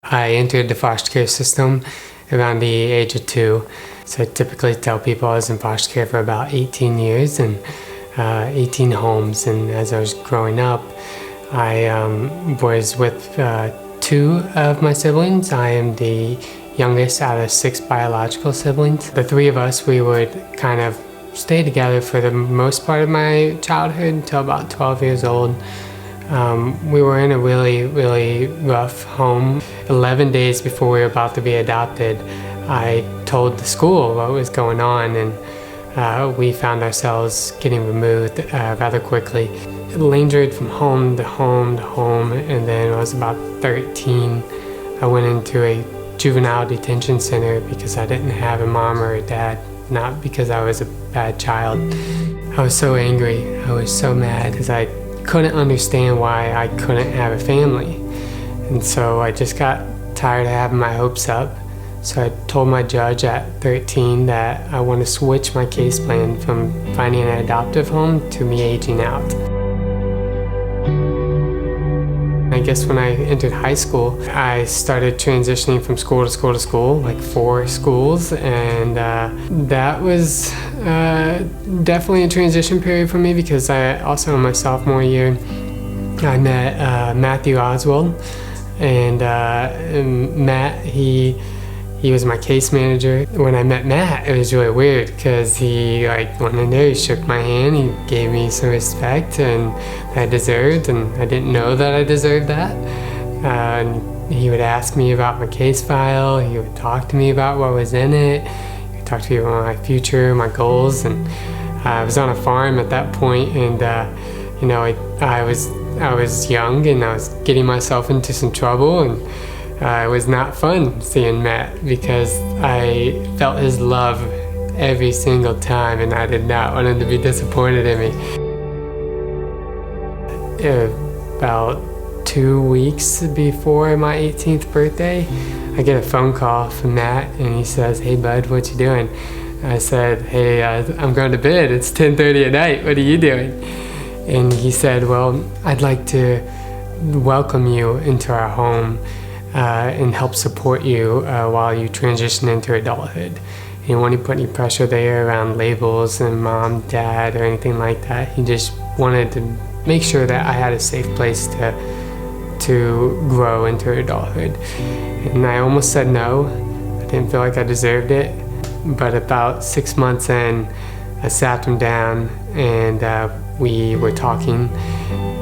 I entered the foster care system around the age of 2. So I typically tell people I was in foster care for about 18 years and 18 homes. And as I was growing up, I was with 2 of my siblings. I am the youngest out of 6 biological siblings. The 3 of us, we would kind of stay together for the most part of my childhood until about 12 years old. We were in a really rough home. 11 days before we were about to be adopted, I told the school what was going on, and we found ourselves getting removed rather quickly. It lingered from home to home to home, and then when I was about 13, I went into a juvenile detention center because I didn't have a mom or a dad, not because I was a bad child. I was so angry, I was so mad because I couldn't understand why I couldn't have a family. And so I just got tired of having my hopes up. So I told my judge at 13 that I want to switch my case plan from finding an adoptive home to me aging out. I guess when I entered high school, I started transitioning from school to school to school, like 4 schools, and that was definitely a transition period for me because I also in my sophomore year, I met Matthew Oswald, and Matt, he was my case manager. When I met Matt, it was really weird because he went in there, he shook my hand, he gave me some respect and I deserved, and I didn't know that I deserved that. And he would ask me about my case file, he would talk to me about what was in it, he would talk to me about my future, my goals, and I was on a farm at that point, and you know, I was young and I was getting myself into some trouble, and it was not fun seeing Matt because I felt his love every single time, and I did not want him to be disappointed in me. About 2 weeks before my 18th birthday, I get a phone call from Matt, and he says, "Hey bud, what you doing?" I said, "Hey, I'm going to bed. It's 10:30 at night. What are you doing?" And he said, "Well, I'd like to welcome you into our home and help support you while you transition into adulthood. He didn't want to put any pressure there around labels and mom, dad, or anything like that. He just wanted to make sure that I had a safe place to grow into adulthood." And I almost said no. I didn't feel like I deserved it. But about 6 months in, I sat them down and we were talking,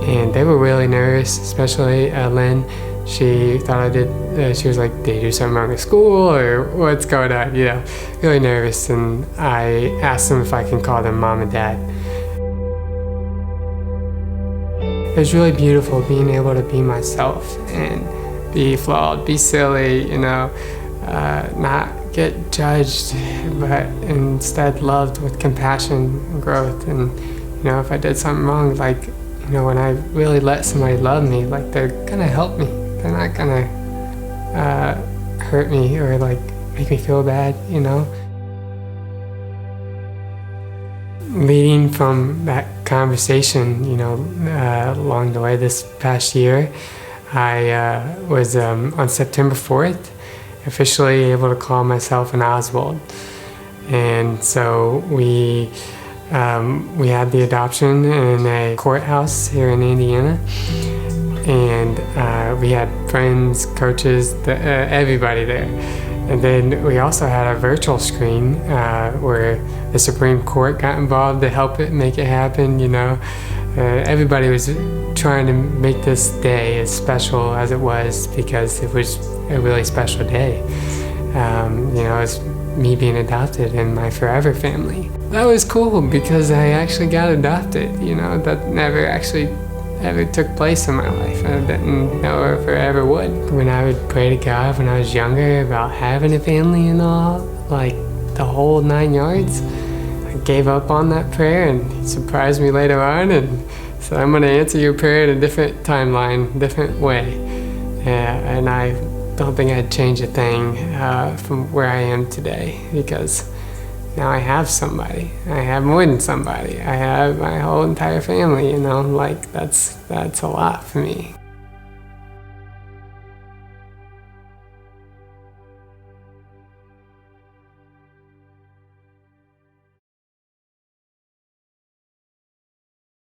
and they were really nervous, especially Lynn. She thought I did, she was like, "Did you do something wrong at school or what's going on?" You know, really nervous. And I asked them if I can call them mom and dad. It was really beautiful being able to be myself and be flawed, be silly, you know, not get judged, but instead loved with compassion and growth. And, you know, if I did something wrong, like, you know, when I really let somebody love me, like, they're gonna help me. They're not gonna hurt me or like make me feel bad, you know. Leading from that conversation, you know, along the way this past year, I was on September 4th officially able to call myself an Oswald. And so we had the adoption in a courthouse here in Indiana. And we had friends, coaches, everybody there. And then we also had a virtual screen where the Supreme Court got involved to help it, make it happen, you know. Everybody was trying to make this day as special as it was because it was a really special day. You know, it was me being adopted and my forever family. That was cool because I actually got adopted, you know. That never actually ever took place in my life. I didn't know if I ever would. When I would pray to God when I was younger about having a family and all, like the whole 9 yards, I gave up on that prayer, and He surprised me later on and said, "I'm going to answer your prayer in a different timeline, different way." And I don't think I'd change a thing from where I am today, because now I have somebody. I have more than somebody. I have my whole entire family, you know, like that's a lot for me.